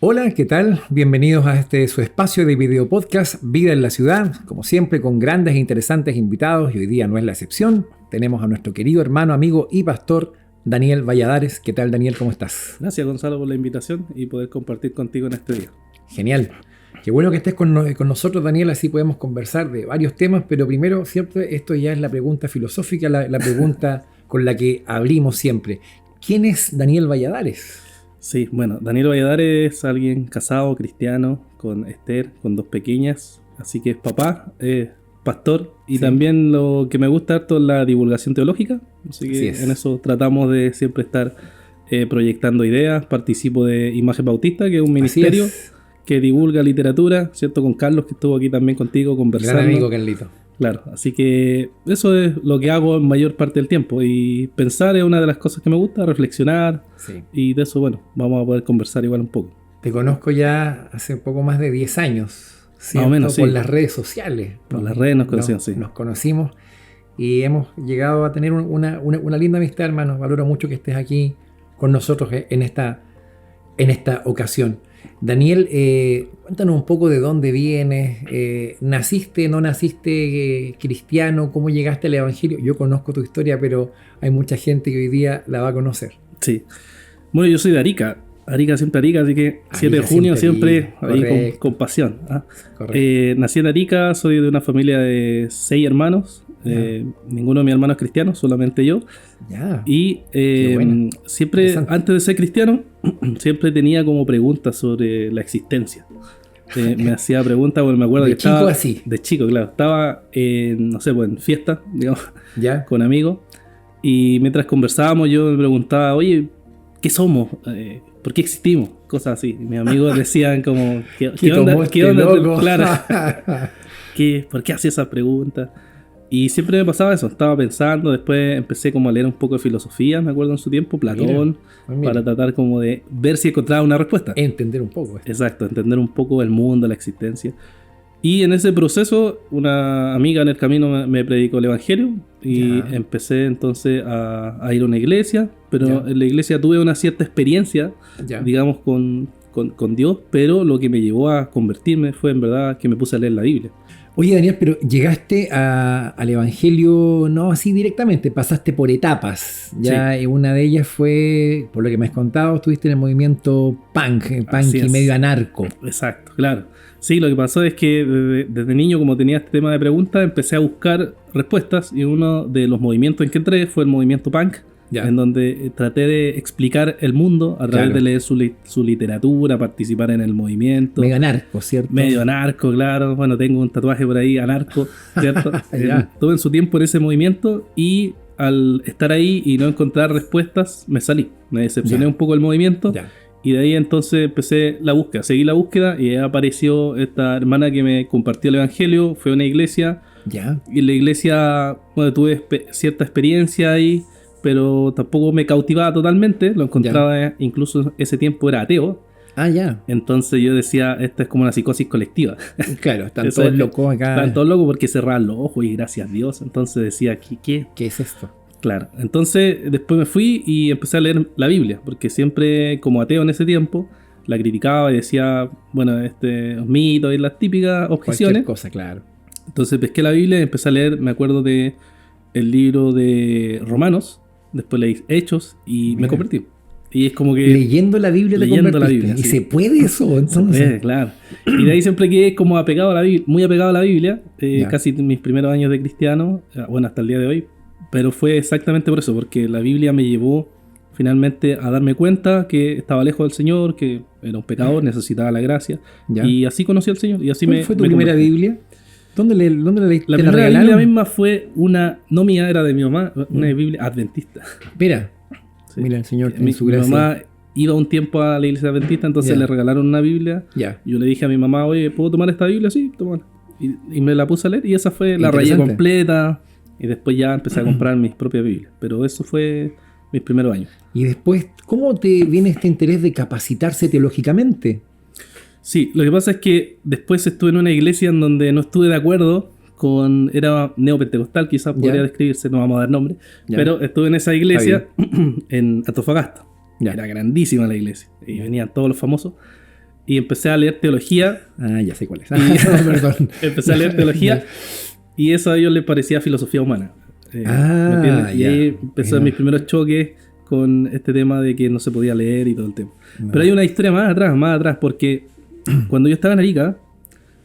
Hola, ¿qué tal? Bienvenidos a su espacio de video podcast Vida en la Ciudad, como siempre con grandes e interesantes invitados y hoy día no es la excepción. Tenemos a nuestro querido hermano, amigo y pastor Daniel Valladares. ¿Qué tal, Daniel? ¿Cómo estás? Gracias, Gonzalo, por la invitación y poder compartir contigo en este día. Genial. Qué bueno que estés con nosotros, Daniel, así podemos conversar de varios temas, pero primero, siempre, esto ya es la pregunta filosófica, la pregunta con la que abrimos siempre. ¿Quién es Daniel Valladares? Sí, bueno, Daniel Valladares es alguien casado, cristiano, con Esther, con dos pequeñas, así que es papá, pastor, y también lo que me gusta harto es la divulgación teológica, así que en eso tratamos de siempre estar proyectando ideas. Participo de Imagen Bautista, que es un ministerio que divulga literatura, ¿cierto? Con Carlos, que estuvo aquí también contigo conversando. Gran amigo, Carlito. Claro, así que eso es lo que hago en mayor parte del tiempo, y pensar es una de las cosas que me gusta, reflexionar, y de eso, bueno, vamos a poder conversar igual un poco. Te conozco ya hace poco más de 10 años, ¿cierto? Más o menos, por las redes sociales. Por las redes nos conocimos, Nos conocimos y hemos llegado a tener una linda amistad, hermano. Valoro mucho que estés aquí con nosotros en esta ocasión. Daniel, cuéntanos un poco de dónde vienes. ¿Naciste, no naciste cristiano? ¿Cómo llegaste al Evangelio? Yo conozco tu historia, pero hay mucha gente que hoy día la va a conocer. Sí. Bueno, yo soy de Arica. Arica, siempre Arica, así que 7 de junio siempre ahí con pasión. Nací en Arica, soy de una familia de 6 hermanos. Ninguno de mis hermanos es cristiano, solamente yo. Y siempre, antes de ser cristiano, siempre tenía como preguntas sobre la existencia. Me hacía preguntas, porque me acuerdo que estaba... De chico, claro. Estaba, no sé, pues en fiesta, digamos, con amigos. Y mientras conversábamos yo me preguntaba, oye, ¿qué somos? ¿Por qué existimos? Cosas así. Mis amigos decían como, ¿qué onda? Loco? Claro. ¿Por qué hacía esas preguntas? Y siempre me pasaba eso, estaba pensando. Después empecé como a leer un poco de filosofía, me acuerdo en su tiempo, Platón, para tratar como de ver si encontraba una respuesta. Entender un poco. Exacto, entender un poco el mundo, la existencia. Y en ese proceso, una amiga en el camino me predicó el Evangelio y empecé entonces a ir a una iglesia, pero en la iglesia tuve una cierta experiencia, digamos, con Dios, pero lo que me llevó a convertirme fue en verdad que me puse a leer la Biblia. Oye, Daniel, pero llegaste al Evangelio no así directamente, pasaste por etapas. Una de ellas fue, por lo que me has contado, estuviste en el movimiento punk y medio anarco. Exacto, claro. Sí, lo que pasó es que desde niño, como tenía este tema de preguntas, empecé a buscar respuestas, y uno de los movimientos en que entré fue el movimiento punk, en donde traté de explicar el mundo a través de leer su literatura, participar en el movimiento. Medio anarco, ¿cierto? Medio anarco, claro. Bueno, tengo un tatuaje por ahí, anarco, ¿cierto? Estuve en su tiempo en ese movimiento, y al estar ahí y no encontrar respuestas, me salí. Me decepcioné un poco del movimiento. Y de ahí entonces empecé la búsqueda, seguí la búsqueda, y apareció esta hermana que me compartió el Evangelio. Fue a una iglesia, y en la iglesia, bueno, tuve cierta experiencia ahí, pero tampoco me cautivaba totalmente. Lo encontraba, incluso ese tiempo era ateo. Entonces yo decía, esta es como una psicosis colectiva. Claro, están todos locos acá. Están todos locos porque cerraban los ojos, y gracias a Dios. Entonces decía, ¿qué es esto? Claro, entonces después me fui y empecé a leer la Biblia, porque siempre, como ateo en ese tiempo, la criticaba y decía, bueno, mito y las típicas objeciones. Cualquier cosa, claro. Entonces pesqué la Biblia y empecé a leer, me acuerdo de el libro de Romanos, después leí Hechos y me convertí. Y es como que... Leyendo la Biblia te convertiste. ¿Y se puede eso? Entonces? Se puede, claro. Y de ahí siempre quedé como apegado a la Biblia, muy apegado a la Biblia, casi mis primeros años de cristiano, bueno, hasta el día de hoy. Pero fue exactamente por eso, porque la Biblia me llevó finalmente a darme cuenta que estaba lejos del Señor, que era un pecador, necesitaba la gracia. Y así conocí al Señor. Y así ¿Cuál fue tu primera Biblia? ¿Dónde la leíste? La primera Biblia misma fue una, no mía, era de mi mamá, una Biblia adventista. Mira, mira, el Señor tiene su gracia. Mi mamá iba un tiempo a la iglesia adventista, entonces le regalaron una Biblia. Yo le dije a mi mamá, oye, ¿puedo tomar esta Biblia? Sí, tómala. Y me la puse a leer, y esa fue la rayé completa. Y después ya empecé a comprar mis propias Biblias. Pero eso fue mis primeros años. Y después, ¿cómo te viene este interés de capacitarse teológicamente? Sí, lo que pasa es que después estuve en una iglesia en donde no estuve de acuerdo con... Era neopentecostal, quizás podría describirse, no vamos a dar nombre. Pero estuve en esa iglesia en Antofagasta. Era grandísima la iglesia. Y venían todos los famosos. y empecé a leer teología. Ya sé cuál es. Perdón. Empecé a leer teología y eso a ellos les parecía filosofía humana. Y ahí empezó mis primeros choques con este tema de que no se podía leer y todo el tema. Pero hay una historia más atrás, porque cuando yo estaba en Arica,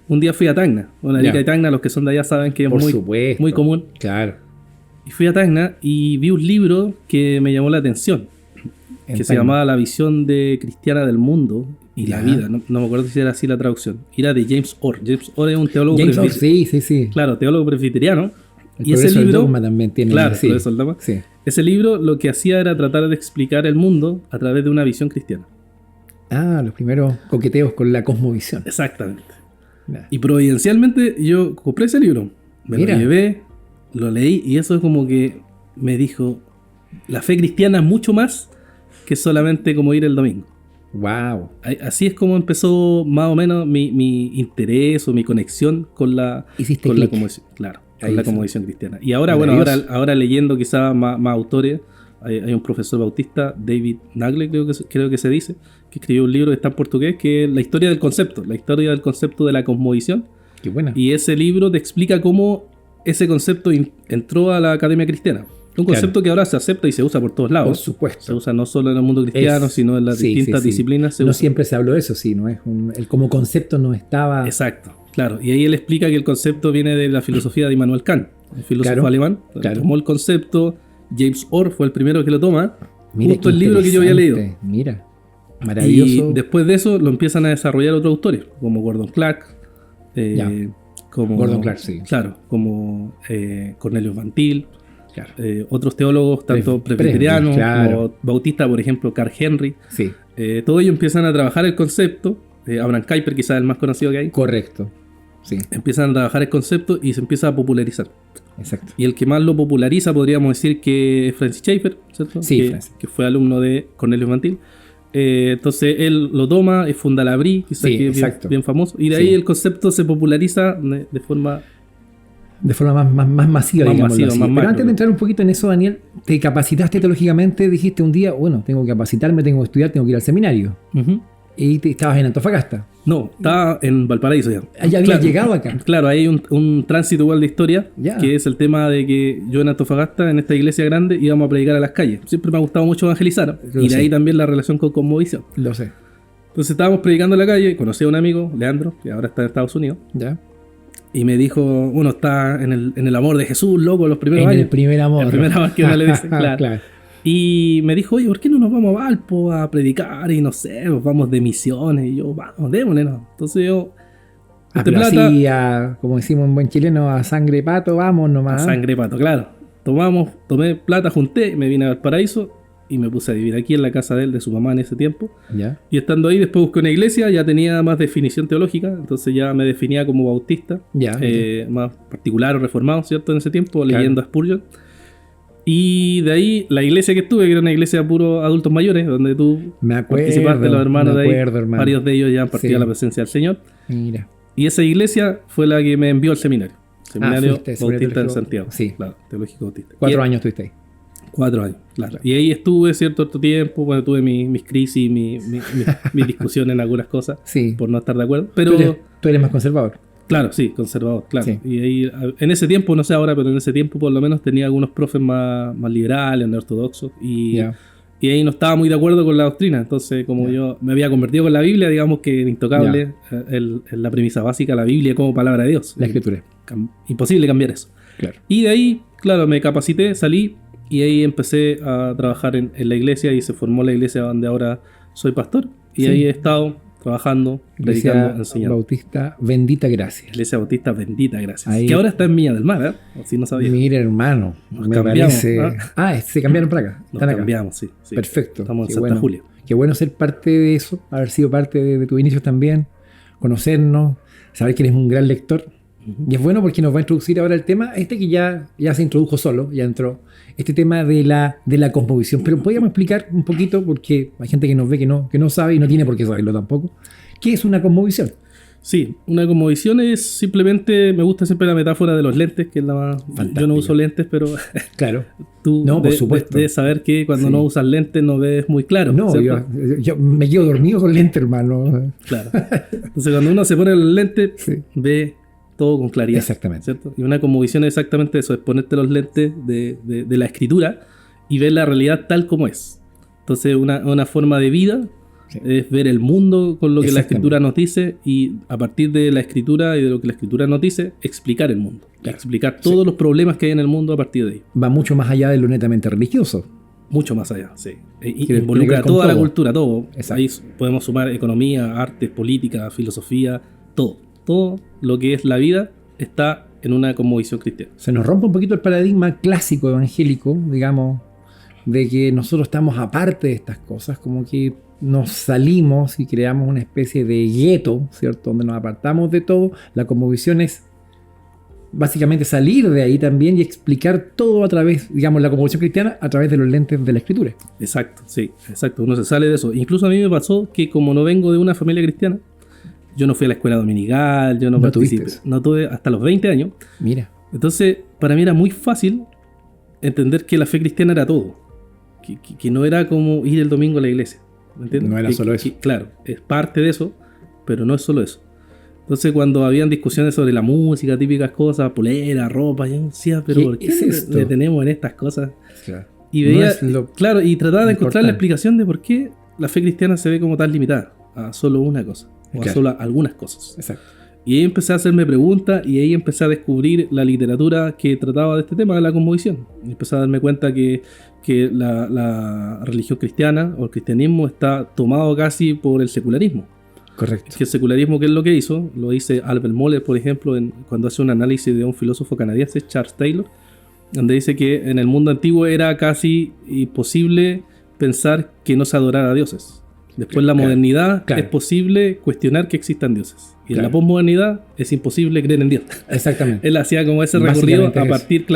un día fui a Tacna. Bueno, Arica y Tacna, los que son de allá saben que es muy común. Claro. Y fui a Tacna y vi un libro que me llamó la atención, que se llamaba La visión cristiana del mundo y la vida. No me acuerdo si era así la traducción. Era de James Orr. James Orr es un teólogo presbiteriano. Sí. Claro, teólogo presbiteriano. Y ese libro también tiene. Claro, el dogma. Sí. Ese libro lo que hacía era tratar de explicar el mundo a través de una visión cristiana. Los primeros coqueteos con la cosmovisión. Exactamente. Y providencialmente yo compré ese libro. Me lo llevé, lo leí y eso es como que me dijo, la fe cristiana es mucho más que solamente como ir el domingo. Wow. Así es como empezó más o menos mi interés o mi conexión con la conmovisión. Claro, con la conmovisión cristiana. Y ahora, ahora leyendo quizás más autores, hay un profesor bautista, David Nagle, creo que se dice, que escribió un libro que está en portugués, que es la historia del concepto de la cosmovisión. Qué buena. Y ese libro te explica cómo ese concepto entró a la academia cristiana. Un concepto que ahora se acepta y se usa por todos lados. Por supuesto. Se usa no solo en el mundo cristiano, sino en las distintas disciplinas. No siempre se habló de eso, sí, ¿no? Como concepto no estaba... Exacto, claro. Y ahí él explica que el concepto viene de la filosofía de Immanuel Kant, un filósofo alemán. Tomó el concepto, James Orr fue el primero que lo toma, justo el libro que yo había leído. Mira, maravilloso. Y después de eso lo empiezan a desarrollar otros autores, como Gordon Clark. Gordon Clark, sí. Claro, como Cornelius Van Til. Claro. Otros teólogos, tanto presbiterianos como bautistas, por ejemplo, Carl Henry. Sí. Todos ellos empiezan a trabajar el concepto. Abraham Kuyper, quizás el más conocido que hay. Correcto. Sí. Empiezan a trabajar el concepto y se empieza a popularizar. Exacto. Y el que más lo populariza, podríamos decir que es Francis Schaeffer, ¿cierto? Sí, que fue alumno de Cornelius Van Til. Entonces él lo toma y funda la BRI, quizás que es bien famoso. Y de ahí el concepto se populariza de forma más masiva, digamos. Pero macro. Antes de entrar un poquito en eso, Daniel, te capacitaste teológicamente, dijiste un día, bueno, tengo que capacitarme, tengo que estudiar, tengo que ir al seminario. Y estabas en Antofagasta. No, estaba en Valparaíso ya. Ya habías llegado acá. Claro, hay un tránsito igual de historia, que es el tema de que yo en Antofagasta, en esta iglesia grande, íbamos a predicar a las calles. Siempre me ha gustado mucho evangelizar, y de ahí también la relación con Cosmovisión. Lo sé. Entonces estábamos predicando en la calle, conocí a un amigo, Leandro, que ahora está en Estados Unidos. Ya. Y me dijo, uno está en el amor de Jesús, loco, los primeros años. El primer amor. El primer amor que uno le dice, claro. Y me dijo, oye, ¿por qué no nos vamos a Valpo a predicar? Y no sé, pues vamos de misiones. Y yo, vamos, démosle, ¿no? Entonces yo... Así, como decimos en buen chileno, a sangre pato, vamos nomás. A sangre pato, claro. Tomé plata, junté, me vine a Valparaíso y me puse a vivir aquí en la casa de él, de su mamá en ese tiempo. ¿Ya? Y estando ahí, después busqué una iglesia, ya tenía más definición teológica, entonces ya me definía como bautista, más particular o reformado, ¿cierto? En ese tiempo, leyendo a Spurgeon. Y de ahí, la iglesia que estuve, que era una iglesia de puros adultos mayores, donde tú participaste, los hermanos de ahí, varios de ellos ya han partido a la presencia del Señor. Mira. Y esa iglesia fue la que me envió al seminario. Seminario Bautista en Santiago. Sí. Claro, teológico bautista. 4 años estuviste ahí. 4 años, claro. Y ahí estuve cierto tiempo, bueno, tuve mis crisis, mis discusiones en algunas cosas, por no estar de acuerdo. Pero tú eres más conservador. Claro, sí, conservador, claro. Sí. Y ahí, en ese tiempo, no sé ahora, pero en ese tiempo por lo menos tenía algunos profes más liberales, más ortodoxos, y ahí no estaba muy de acuerdo con la doctrina. Entonces, como yo me había convertido con la Biblia, digamos que intocable, la premisa básica, la Biblia como palabra de Dios. La escritura. Imposible cambiar eso. Claro. Y de ahí, claro, me capacité, salí, y ahí empecé a trabajar en la iglesia, y se formó la iglesia donde ahora soy pastor. Y ahí he estado trabajando, predicando, enseñando. Bautista Bendita Gracia. Iglesia Bautista Bendita Gracia. Que ahora está en Viña del Mar, ¿eh? Si no sabía. Mira, hermano. Nos cambiamos. Se cambiaron para acá. Nos cambiamos, sí. Perfecto. Estamos en Santa Julia. Qué bueno ser parte de eso, haber sido parte de tus inicios también, conocernos, saber que eres un gran lector. Y es bueno porque nos va a introducir ahora el tema, que ya se introdujo solo, ya entró, este tema de la cosmovisión. Pero podríamos explicar un poquito, porque hay gente que nos ve que no sabe y no tiene por qué saberlo tampoco. ¿Qué es una cosmovisión? Sí, una cosmovisión es simplemente, me gusta siempre la metáfora de los lentes, que es la más... Fantástico. Yo no uso lentes, pero claro. Tú no, por supuesto. Debes saber que cuando no usas lentes no ves muy claro. No, yo me quedo dormido con lentes, hermano. Claro. Entonces cuando uno se pone los lentes, ve todo con claridad. Exactamente. ¿Cierto? Y una cosmovisión es exactamente eso, es ponerte los lentes de la escritura y ver la realidad tal como es. Entonces una forma de vida es ver el mundo con lo que la escritura nos dice y a partir de la escritura y de lo que la escritura nos dice, explicar el mundo. Claro. Explicar todos los problemas que hay en el mundo a partir de ahí. Va mucho más allá de lo netamente religioso. Mucho más allá, sí. Involucra toda la cultura, todo. Exacto. Ahí podemos sumar economía, artes, política, filosofía, todo. Todo lo que es la vida está en una cosmovisión cristiana. Se nos rompe un poquito el paradigma clásico evangélico, digamos, de que nosotros estamos aparte de estas cosas, como que nos salimos y creamos una especie de gueto, ¿cierto? Donde nos apartamos de todo. La cosmovisión es básicamente salir de ahí también y explicar todo a través, digamos, la cosmovisión cristiana a través de los lentes de la escritura. Exacto, sí, exacto. Uno se sale de eso. Incluso a mí me pasó que como no vengo de una familia cristiana, yo no fui a la escuela dominical, yo no participé. No tuve hasta los 20 años. Mira. Entonces, para mí era muy fácil entender que la fe cristiana era todo. Que no era como ir el domingo a la iglesia. ¿Me entiendes? No era solo eso. Claro, es parte de eso, pero no es solo eso. Entonces, cuando habían discusiones sobre la música, típicas cosas, polera, ropa, yo decía, pero ¿por qué nos detenemos en estas cosas? Claro. Y veía, claro, y trataba de encontrar la explicación de por qué la fe cristiana se ve como tan limitada a solo una cosa, o a solo algunas cosas. Exacto. Y ahí empecé a hacerme preguntas y ahí empecé a descubrir la literatura que trataba de este tema de la cosmovisión. Y empecé a darme cuenta que la religión cristiana o el cristianismo está tomado casi por el secularismo. Correcto. Que el secularismo, ¿qué es lo que hizo? Lo dice Albert Moller, por ejemplo, cuando hace un análisis de un filósofo canadiense, Charles Taylor, donde dice que en el mundo antiguo era casi imposible pensar que no se adorara a dioses. Después en la modernidad es posible cuestionar que existan dioses. Y en la posmodernidad es imposible creer en Dios. Exactamente. Él hacía como ese recorrido a partir,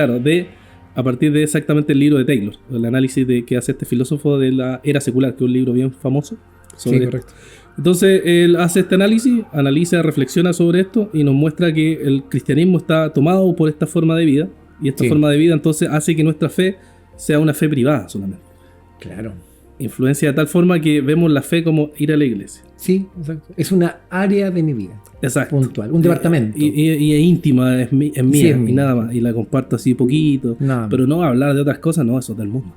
a partir de exactamente el libro de Taylor, el análisis que hace este filósofo de la era secular, que es un libro bien famoso. Sí, correcto. Entonces él hace este análisis, analiza, reflexiona sobre esto y nos muestra que el cristianismo está tomado por esta forma de vida. Y esta forma de vida entonces hace que nuestra fe sea una fe privada solamente. Claro. Influencia de tal forma que vemos la fe como ir a la iglesia. Sí, exacto. Es una área de mi vida. Exacto. Puntual. Un departamento. Y es íntima, es mía, y nada más. Y la comparto así poquito. No. Pero no hablar de otras cosas, no, eso es del mundo.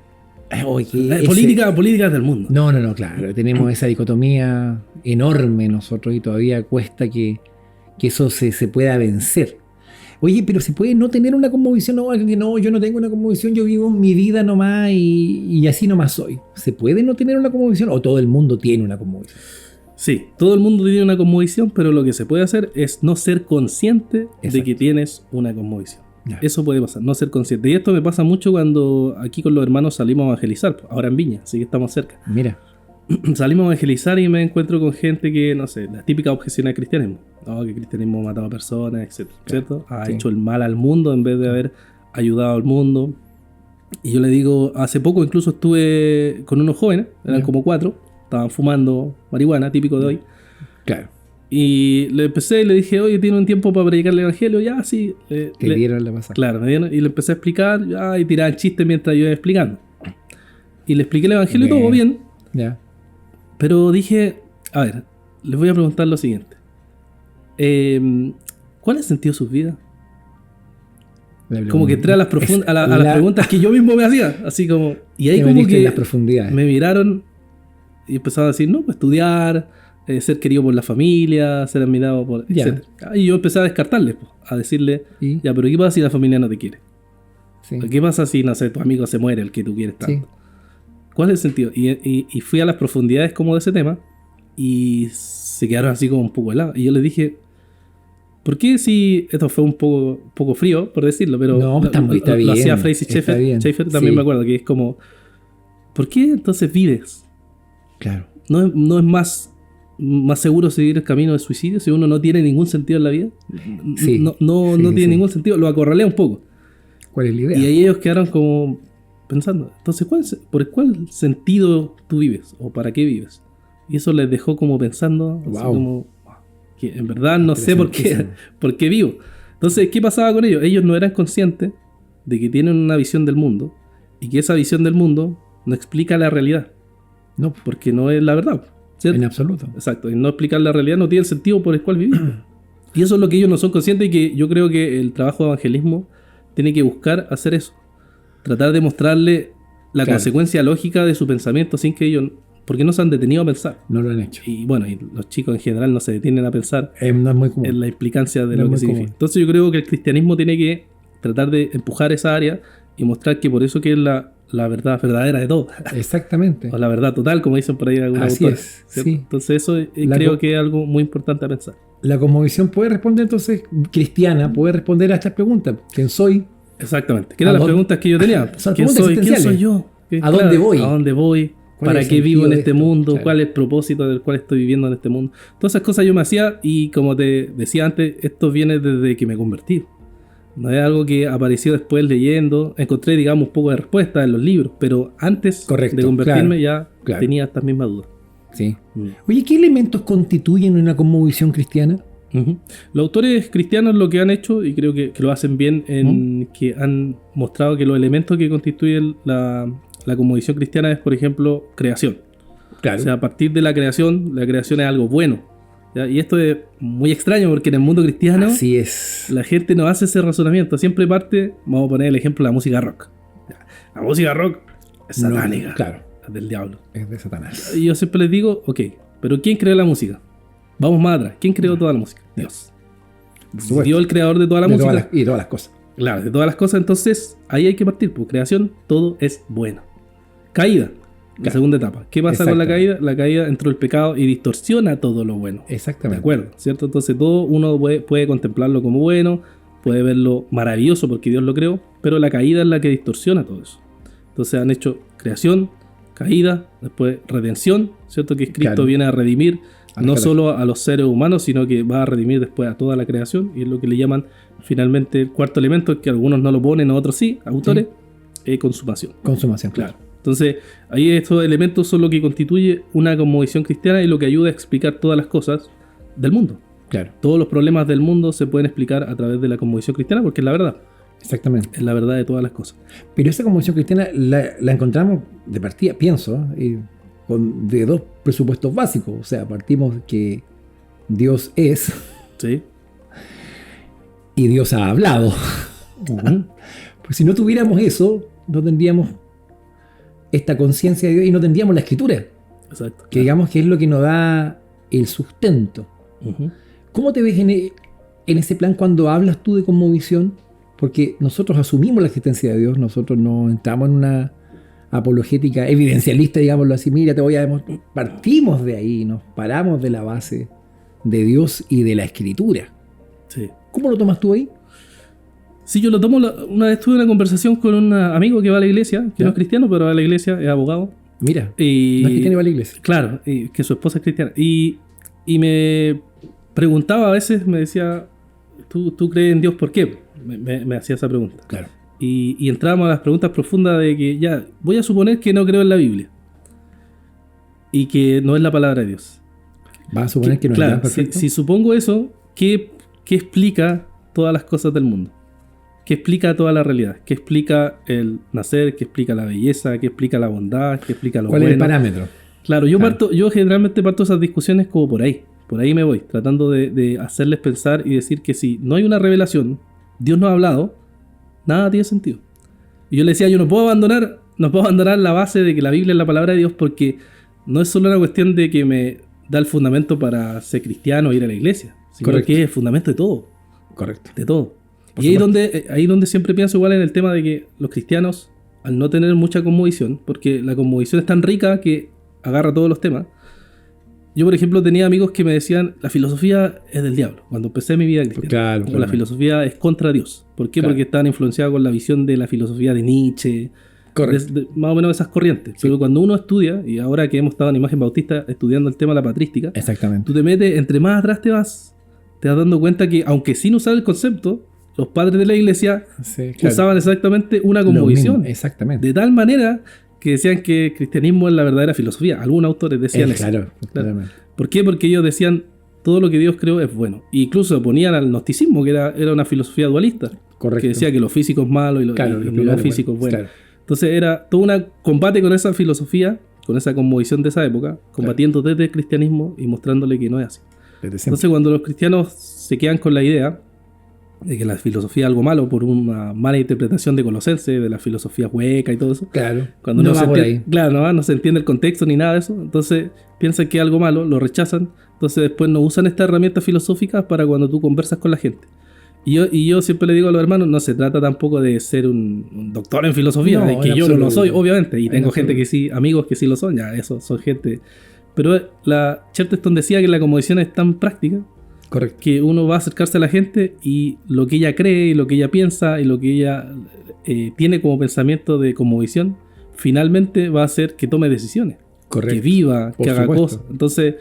Política es del mundo. No, claro. Tenemos esa dicotomía enorme nosotros y todavía cuesta que eso se pueda vencer. Oye, pero se puede no tener una cosmovisión, no, yo no tengo una cosmovisión, yo vivo mi vida nomás y así nomás soy. ¿Se puede no tener una cosmovisión o todo el mundo tiene una cosmovisión? Sí, todo el mundo tiene una cosmovisión, pero lo que se puede hacer es no ser consciente de que tienes una cosmovisión. Ya. Eso puede pasar, no ser consciente. Y esto me pasa mucho cuando aquí con los hermanos salimos a evangelizar, ahora en Viña, así que estamos cerca. Mira. Salimos a evangelizar y me encuentro con gente que, no sé, las típicas objeciones del cristianismo. No, que el cristianismo ha matado a personas, etc. ¿Cierto? Ha hecho el mal al mundo en vez de haber ayudado al mundo. Y yo le digo, hace poco incluso estuve con unos jóvenes, eran como 4, estaban fumando marihuana, típico de hoy. Claro. Y le empecé y le dije, oye, ¿tiene un tiempo para predicar el evangelio? Ya, sí. Te dieron la pasada. Claro, me dieron y le empecé a explicar, y tiraban chistes mientras yo iba explicando. Y le expliqué el evangelio y todo bien. Ya. Pero dije, a ver, les voy a preguntar lo siguiente. ¿Cuál es el sentido de sus vidas? Como que entré a las preguntas que yo mismo me hacía. Así como. Y ahí como que me miraron y empezaron a decir, no, pues estudiar, ser querido por la familia, ser admirado por. Etc. Y yo empecé a descartarles, a decirle, ya, pero ¿qué pasa si la familia no te quiere? Sí. ¿Qué pasa si, no sé, tu amigo se muere, el que tú quieres tanto? Sí. ¿Cuál es el sentido? Y fui a las profundidades como de ese tema y se quedaron así como un poco helados. Y yo les dije, ¿por qué si esto fue un poco frío, por decirlo, pero no, está bien, lo hacía Francis Schaeffer también me acuerdo, que es como, ¿por qué entonces vives? Claro. ¿No es más seguro seguir el camino del suicidio si uno no tiene ningún sentido en la vida? Sí, no tiene ningún sentido, lo acorralé un poco. ¿Cuál es la idea? Y ahí ellos quedaron como pensando, entonces, ¿por cuál sentido tú vives? ¿O para qué vives? Y eso les dejó como pensando, así como, que en verdad no sé por qué vivo. Entonces, ¿qué pasaba con ellos? Ellos no eran conscientes de que tienen una visión del mundo y que esa visión del mundo no explica la realidad. No, porque no es la verdad, ¿cierto? En absoluto. Exacto, y no explicar la realidad no tiene el sentido por el cual vivimos. Y eso es lo que ellos no son conscientes, y que yo creo que el trabajo de evangelismo tiene que buscar hacer eso. Tratar de mostrarle la consecuencia lógica de su pensamiento sin que ellos... Porque no se han detenido a pensar. No lo han hecho. Y bueno, y los chicos en general no se detienen a pensar no es muy común. en la implicancia de lo que significa. Común. Entonces yo creo que el cristianismo tiene que tratar de empujar esa área y mostrar que por eso que es la verdad verdadera de todo. Exactamente. O la verdad total, como dicen por ahí algunos autores. Así es, sí. Entonces eso creo que es algo muy importante a pensar. La cosmovisión puede responder entonces, cristiana, puede responder a estas preguntas. ¿Quién soy? Exactamente. Que eran las preguntas que yo tenía. ¿Quién soy yo? ¿A dónde voy? ¿A dónde voy? ¿Para qué vivo en este mundo? Claro. ¿Cuál es el propósito del cual estoy viviendo en este mundo? Todas esas cosas yo me hacía, y como te decía antes, esto viene desde que me convertí. No es algo que apareció después leyendo. Encontré, digamos, un poco de respuesta en los libros, pero antes de convertirme ya tenía estas mismas dudas. Sí. Oye, ¿qué elementos constituyen una cosmovisión cristiana? Los autores cristianos lo que han hecho, y creo que lo hacen bien, que han mostrado que los elementos que constituyen la cosmovisión cristiana es, por ejemplo, creación. Claro. O sea, a partir de la creación es algo bueno. ¿Ya? Y esto es muy extraño porque en el mundo cristiano así es. La gente no hace ese razonamiento. Siempre parte, vamos a poner el ejemplo de la música rock. La música rock es satánica. Claro. Es del diablo. Es de Satanás. Y yo siempre les digo, ok, pero ¿quién creó la música? Vamos más atrás. ¿Quién creó toda la música? Dios. Dios el creador de toda la música. Y todas las cosas. Claro, de todas las cosas. Entonces, ahí hay que partir. Por creación, todo es bueno. Caída. La segunda etapa. ¿Qué pasa con la caída? La caída entró el pecado y distorsiona todo lo bueno. Exactamente. ¿De acuerdo? ¿Cierto? Entonces todo uno puede contemplarlo como bueno, puede verlo maravilloso porque Dios lo creó, pero la caída es la que distorsiona todo eso. Entonces han hecho creación, caída, después redención, ¿cierto? Que Cristo viene a redimir no solo a los seres humanos, sino que va a redimir después a toda la creación, y es lo que le llaman finalmente el cuarto elemento, que algunos no lo ponen, otros sí, autores, consumación. Consumación, claro. Entonces, ahí estos elementos son lo que constituye una cosmovisión cristiana y lo que ayuda a explicar todas las cosas del mundo. Claro. Todos los problemas del mundo se pueden explicar a través de la cosmovisión cristiana porque es la verdad. Exactamente. Es la verdad de todas las cosas. Pero esa cosmovisión cristiana la encontramos de partida, pienso, de dos presupuestos básicos. O sea, partimos que Dios es. Sí. Y Dios ha hablado. Pues si no tuviéramos eso, no tendríamos esta conciencia de Dios y no tendríamos la escritura. Exacto. Que digamos que es lo que nos da el sustento. ¿Cómo te ves en ese plan cuando hablas tú de cosmovisión? Porque nosotros asumimos la existencia de Dios, nosotros no entramos en una apologética evidencialista, digámoslo así. Mira, te voy a demostrar. Partimos de ahí, nos paramos de la base de Dios y de la escritura. Sí. ¿Cómo lo tomas tú ahí? Sí, yo lo tomo. Una vez tuve una conversación con un amigo que va a la iglesia, que no es cristiano, pero va a la iglesia, es abogado. Mira, no es cristiano y va a la iglesia. Claro, que su esposa es cristiana. Y me preguntaba a veces, me decía, ¿tú crees en Dios por qué? Me hacía esa pregunta. Claro. Y entrábamos a las preguntas profundas de que ya, voy a suponer que no creo en la Biblia y que no es la palabra de Dios. ¿Vas a suponer que no claro, es perfecto? Si supongo eso, ¿qué explica todas las cosas del mundo? ¿Qué explica toda la realidad? ¿Qué explica el nacer? ¿Qué explica la belleza? ¿Qué explica la bondad? ¿Qué explica lo bueno? ¿Cuál es el parámetro? Claro, yo generalmente parto esas discusiones como por ahí me voy, tratando de hacerles pensar y decir que si no hay una revelación, Dios no ha hablado, nada tiene sentido. Y yo le decía, yo no puedo abandonar la base de que la Biblia es la palabra de Dios, porque no es solo una cuestión de que me da el fundamento para ser cristiano e ir a la iglesia, sino que es el fundamento de todo. Correcto. De todo. Y ahí donde siempre pienso igual en el tema de que los cristianos, al no tener mucha cosmovisión, porque la cosmovisión es tan rica que agarra todos los temas. Yo, por ejemplo, tenía amigos que me decían, la filosofía es del diablo, cuando empecé mi vida cristiana. Claro. La filosofía es contra Dios. ¿Por qué? Claro. Porque estaban influenciados con la visión de la filosofía de Nietzsche. Correcto. Más o menos esas corrientes. Sí. Pero cuando uno estudia, y ahora que hemos estado en Imagen Bautista estudiando el tema de la patrística, exactamente, tú te metes, entre más atrás te vas dando cuenta que, aunque sin usar el concepto, los padres de la iglesia usaban exactamente una cosmovisión. Exactamente. De tal manera que decían que el cristianismo es la verdadera filosofía. Algunos autores decían eso. Claro. ¿Por qué? Porque ellos decían todo lo que Dios creó es bueno. E incluso oponían al gnosticismo, que era una filosofía dualista. Correcto. Que decía que lo físico es malo y lo no físico es bueno. Claro. Entonces era todo un combate con esa filosofía, con esa cosmovisión de esa época, combatiendo desde el cristianismo y mostrándole que no es así. Entonces cuando los cristianos se quedan con la idea de que la filosofía es algo malo por una mala interpretación de Colosenses, de la filosofía hueca y todo eso. Claro, cuando no se entiende el contexto ni nada de eso, entonces piensan que es algo malo, lo rechazan, entonces después no usan estas herramientas filosóficas para cuando tú conversas con la gente. Y yo siempre le digo a los hermanos, no se trata tampoco de ser un doctor en filosofía, de que yo no lo soy, obviamente, y tengo gente que sí, amigos que sí lo son, ya, eso son gente. Pero Chesterton decía que la cosmovisión es tan práctica, correcto, que uno va a acercarse a la gente y lo que ella cree, y lo que ella piensa, y lo que ella tiene como pensamiento de cosmovisión, finalmente va a hacer que tome decisiones, correcto, que viva, que haga cosas. Entonces,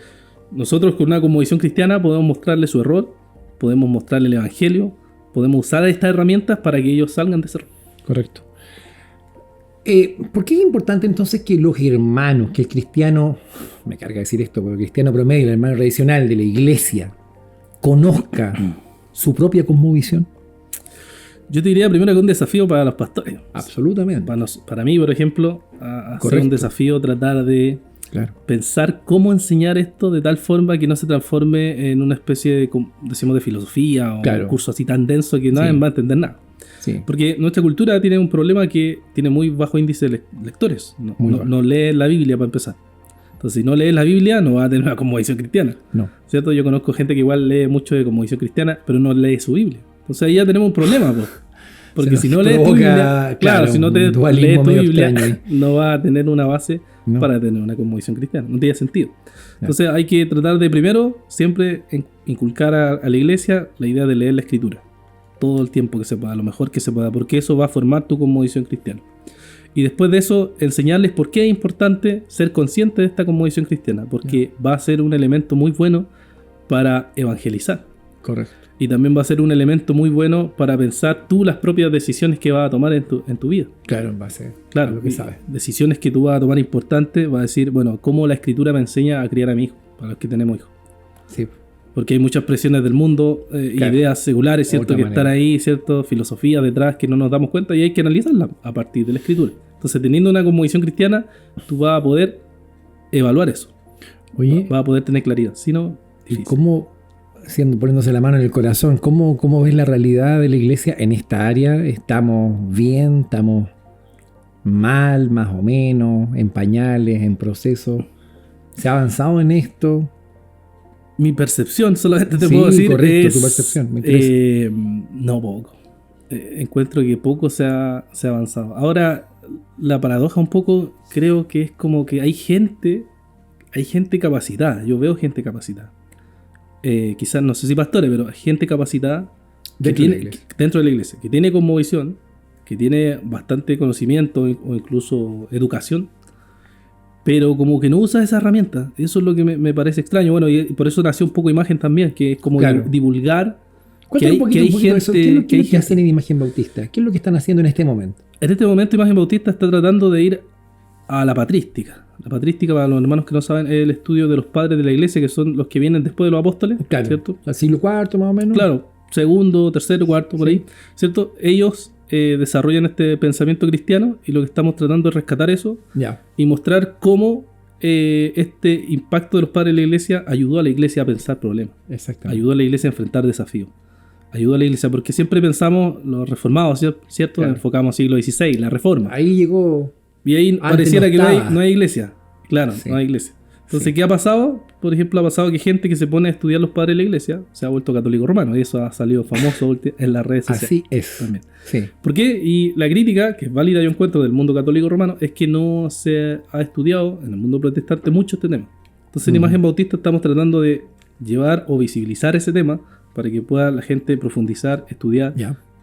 nosotros con una cosmovisión cristiana podemos mostrarle su error, podemos mostrarle el evangelio, podemos usar estas herramientas para que ellos salgan de ese error. Correcto. ¿Por qué es importante entonces que los hermanos, que el cristiano, me carga decir esto, pero el cristiano promedio, el hermano tradicional de la iglesia, conozca su propia cosmovisión? Yo te diría primero que es un desafío para los pastores. Absolutamente. Para mí, por ejemplo, hacer un desafío tratar de pensar cómo enseñar esto de tal forma que no se transforme en una especie de, decimos, de filosofía o un curso así tan denso que nadie va a entender nada. Sí. Porque nuestra cultura tiene un problema que tiene muy bajo índice de lectores. No lee la Biblia para empezar. Entonces, si no lees la Biblia, no vas a tener una cosmovisión cristiana. No. ¿Cierto? Yo conozco gente que igual lee mucho de cosmovisión cristiana, pero no lee su Biblia. Entonces ahí ya tenemos un problema, pues. Porque si no lees tu Biblia, si no te lees tu Biblia, no vas a tener una base para tener una cosmovisión cristiana. No tiene sentido. Entonces hay que tratar de primero siempre inculcar a la iglesia la idea de leer la Escritura. Todo el tiempo que se pueda, lo mejor que se pueda, porque eso va a formar tu cosmovisión cristiana. Y después de eso, enseñarles por qué es importante ser consciente de esta cosmovisión cristiana, porque va a ser un elemento muy bueno para evangelizar. Correcto. Y también va a ser un elemento muy bueno para pensar tú las propias decisiones que vas a tomar en tu vida. Claro, en base a lo que sabes. Decisiones que tú vas a tomar importantes, vas a decir, bueno, ¿cómo la Escritura me enseña a criar a mi hijo? Para los que tenemos hijos. Sí. Porque hay muchas presiones del mundo, ideas seculares, ¿cierto? Que están ahí, ¿cierto? Filosofías detrás que no nos damos cuenta y hay que analizarlas a partir de la Escritura. Entonces, teniendo una cosmovisión cristiana, tú vas a poder evaluar eso. Oye, vas a poder tener claridad. Si no, ¿y cómo, poniéndose la mano en el corazón, cómo ves la realidad de la iglesia en esta área? ¿Estamos bien? ¿Estamos mal, más o menos? ¿En pañales? ¿En proceso? ¿Se ha avanzado en esto? Mi percepción, solamente te puedo decir, correcto, tu percepción, me interesa. No poco. Encuentro que poco se ha avanzado. Ahora, la paradoja un poco, creo que es como que hay gente capacitada. Yo veo gente capacitada. Quizás, no sé si pastores, pero hay gente capacitada dentro de la iglesia, que tiene cosmovisión, que tiene bastante conocimiento o incluso educación, pero como que no usa esa herramienta. Eso es lo que me parece extraño. Bueno, y por eso nació un poco Imagen también, que es como divulgar que hay gente... ¿Qué es lo que hacen en Imagen Bautista? ¿Qué es lo que están haciendo en este momento? En este momento Imagen Bautista está tratando de ir a la patrística. La patrística, para los hermanos que no saben, es el estudio de los padres de la iglesia, que son los que vienen después de los apóstoles, ¿cierto? Al siglo IV más o menos. Claro, segundo, tercero, cuarto, por ahí, ¿cierto? Ellos desarrollan este pensamiento cristiano y lo que estamos tratando es rescatar eso y mostrar cómo este impacto de los padres de la iglesia ayudó a la iglesia a pensar problemas. Exactamente. Ayudó a la iglesia a enfrentar desafíos. Ayudó a la iglesia, porque siempre pensamos, los reformados, ¿cierto? Enfocamos siglo XVI, la reforma. Ahí llegó... Y ahí pareciera que no hay iglesia. Claro, no hay iglesia. Entonces, ¿qué ha pasado? Por ejemplo, ha pasado que gente que se pone a estudiar los padres de la iglesia se ha vuelto católico romano. Y eso ha salido famoso en las redes sociales. Así es. También. Sí. ¿Por qué? Y la crítica, que es válida yo encuentro, del mundo católico romano, es que no se ha estudiado en el mundo protestante mucho este tema. Entonces, en Imagen Bautista estamos tratando de llevar o visibilizar ese tema para que pueda la gente profundizar, estudiar,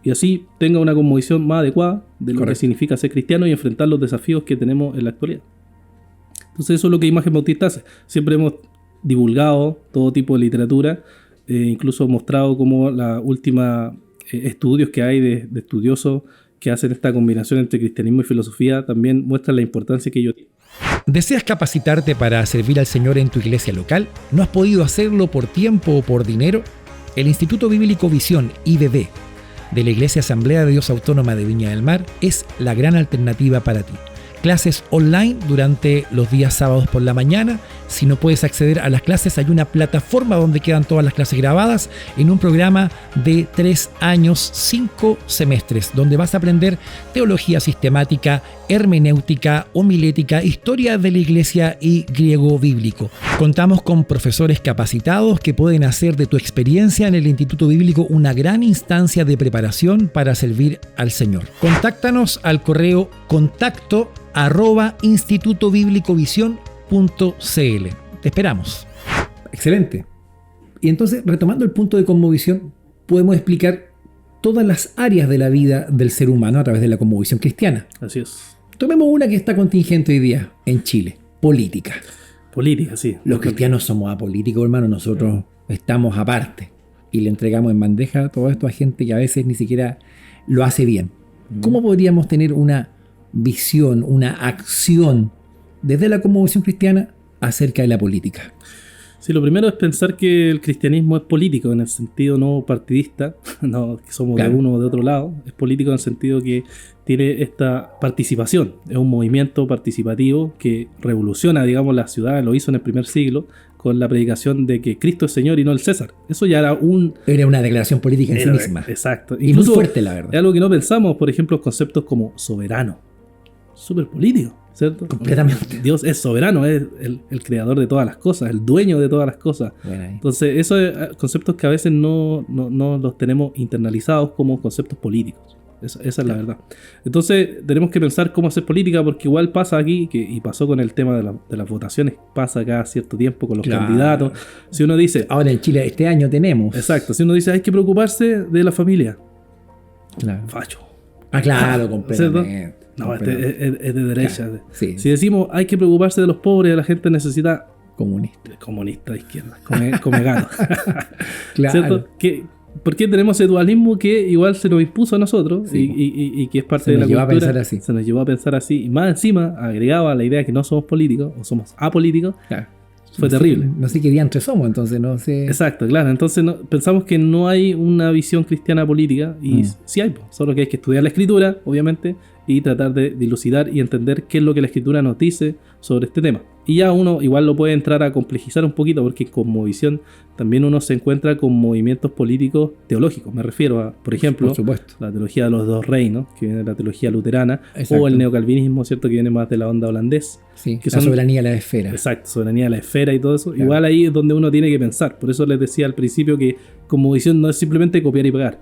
y así tenga una cosmovisión más adecuada de lo que significa ser cristiano y enfrentar los desafíos que tenemos en la actualidad. Entonces eso es lo que Imagen Bautista hace. Siempre hemos divulgado todo tipo de literatura, incluso mostrado como la última estudios que hay de estudiosos que hacen esta combinación entre cristianismo y filosofía, también muestran la importancia que ellos tienen. ¿Deseas capacitarte para servir al Señor en tu iglesia local? ¿No has podido hacerlo por tiempo o por dinero? El Instituto Bíblico Visión, IBB, de la Iglesia Asamblea de Dios Autónoma de Viña del Mar es la gran alternativa para ti. Clases online durante los días sábados por la mañana. Si no puedes acceder a las clases, hay una plataforma donde quedan todas las clases grabadas en un programa de 3 años, 5 semestres, donde vas a aprender teología sistemática, hermenéutica, homilética, historia de la iglesia y griego bíblico. Contamos con profesores capacitados que pueden hacer de tu experiencia en el Instituto Bíblico una gran instancia de preparación para servir al Señor. Contáctanos al correo contacto@institutobiblicovision.cl. Te esperamos. Excelente. Y entonces, retomando el punto de cosmovisión, podemos explicar todas las áreas de la vida del ser humano a través de la cosmovisión cristiana. Así es. Tomemos una que está contingente hoy día en Chile: política. Política, sí. Los cristianos somos apolíticos, hermano. Nosotros estamos aparte y le entregamos en bandeja todo esto a gente que a veces ni siquiera lo hace bien. ¿Cómo podríamos tener una visión, una acción desde la cosmovisión cristiana acerca de la política? Sí, lo primero es pensar que el cristianismo es político en el sentido no partidista, no que somos de uno o de otro lado. Es político en el sentido que tiene esta participación. Es un movimiento participativo que revoluciona, digamos, la ciudad. Lo hizo en el primer siglo con la predicación de que Cristo es Señor y no el César. Eso ya era una declaración política en sí misma. Exacto. Y incluso, muy fuerte, la verdad. Es algo que no pensamos, por ejemplo, conceptos como soberano. Súper político, ¿cierto? Completamente. Dios es soberano, es el creador de todas las cosas, el dueño de todas las cosas. Entonces, esos conceptos que a veces no los tenemos internalizados como conceptos políticos. Esa es la verdad. Entonces, tenemos que pensar cómo hacer política, porque igual pasa aquí, y pasó con el tema de las votaciones, pasa cada cierto tiempo con los candidatos. Si uno dice... Ahora en Chile este año tenemos... Exacto. Si uno dice, hay que preocuparse de la familia. Facho. Claro, completamente. ¿Cierto? No, es de derecha. Claro, sí. Si decimos hay que preocuparse de los pobres, la gente necesita... Comunista de izquierda. Come gato. Claro. ¿Cierto? ¿Por qué tenemos ese dualismo que igual se nos impuso a nosotros y que es parte de la cultura? Se nos llevó a pensar así. Y más encima, agregado a la idea que no somos políticos o somos apolíticos, fue terrible. No sé qué diantre somos, entonces no sé. Exacto, claro. Entonces pensamos que no hay una visión cristiana política y sí hay, solo que hay que estudiar la escritura, obviamente, y tratar de dilucidar y entender qué es lo que la escritura nos dice sobre este tema. Y ya uno igual lo puede entrar a complejizar un poquito, porque con cosmovisión también uno se encuentra con movimientos políticos teológicos. Me refiero a, por ejemplo, la teología de los dos reinos, que viene de la teología luterana, o el neocalvinismo, ¿cierto?, que viene más de la onda holandés. Sí, que la soberanía de la esfera. Exacto, soberanía de la esfera y todo eso. Claro. Igual ahí es donde uno tiene que pensar. Por eso les decía al principio que cosmovisión no es simplemente copiar y pegar.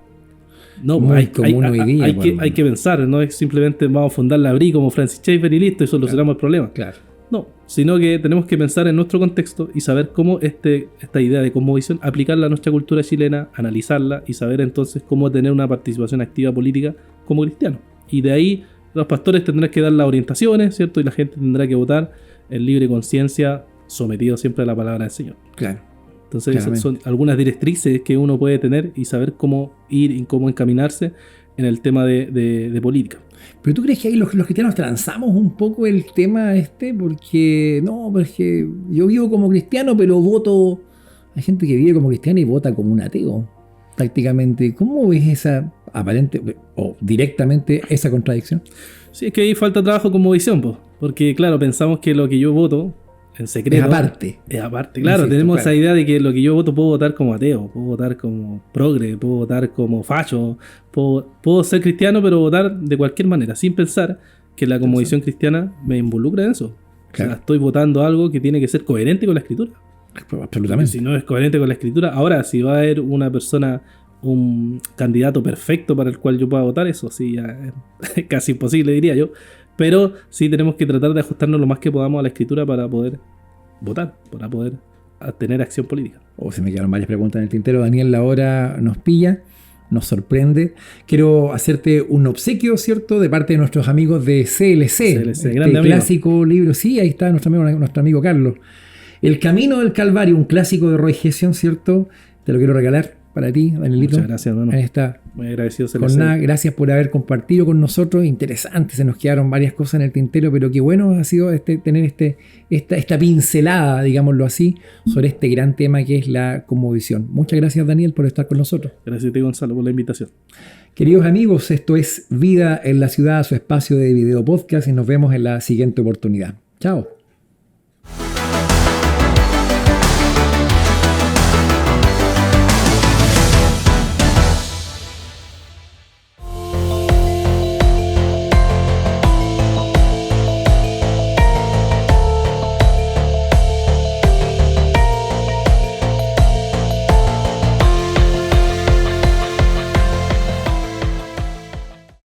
No, hay que pensar, no es simplemente vamos a fundar la BRI como Francis Schaeffer y listo y solucionamos el problema. Claro. No, sino que tenemos que pensar en nuestro contexto y saber cómo esta idea de cosmovisión aplicarla a nuestra cultura chilena, analizarla y saber entonces cómo tener una participación activa política como cristiano. Y de ahí los pastores tendrán que dar las orientaciones, ¿cierto? Y la gente tendrá que votar en libre conciencia, sometido siempre a la palabra del Señor. Claro. Entonces esas son algunas directrices que uno puede tener y saber cómo ir y cómo encaminarse en el tema de política. ¿Pero tú crees que ahí los cristianos transamos un poco el tema Porque, no, porque yo vivo como cristiano, pero voto... Hay gente que vive como cristiano y vota como un ateo, prácticamente. ¿Cómo ves esa aparente o directamente esa contradicción? Sí, es que ahí falta trabajo como visión, porque claro, pensamos que lo que yo voto en secreto... Es aparte, claro, tenemos esa idea de que lo que yo voto puedo votar como ateo, puedo votar como progre, puedo votar como facho, puedo ser cristiano pero votar de cualquier manera, sin pensar que la cosmovisión cristiana me involucra en eso. Claro. O sea, estoy votando algo que tiene que ser coherente con la escritura. Absolutamente. Porque si no es coherente con la escritura, ahora si va a haber una persona, un candidato perfecto para el cual yo pueda votar, eso sí ya es casi imposible, diría yo. Pero sí tenemos que tratar de ajustarnos lo más que podamos a la escritura para poder votar, para poder tener acción política. Se me quedaron varias preguntas en el tintero. Daniel, la hora nos pilla, nos sorprende. Quiero hacerte un obsequio, ¿cierto?, de parte de nuestros amigos de CLC. Grande clásico amigo. Libro. Sí, ahí está nuestro amigo Carlos. El Camino del Calvario, un clásico de Roy Hession, ¿cierto? Te lo quiero regalar. para ti, Danielito. Muchas gracias, hermano. Ahí está. Muy agradecido. Nada, gracias por haber compartido con nosotros. Interesante, se nos quedaron varias cosas en el tintero, pero qué bueno ha sido tener esta pincelada, digámoslo así, sobre este gran tema que es la cosmovisión. Muchas gracias, Daniel, por estar con nosotros. Gracias a ti, Gonzalo, por la invitación. Queridos amigos, esto es Vida en la Ciudad, su espacio de video podcast, y nos vemos en la siguiente oportunidad. Chao.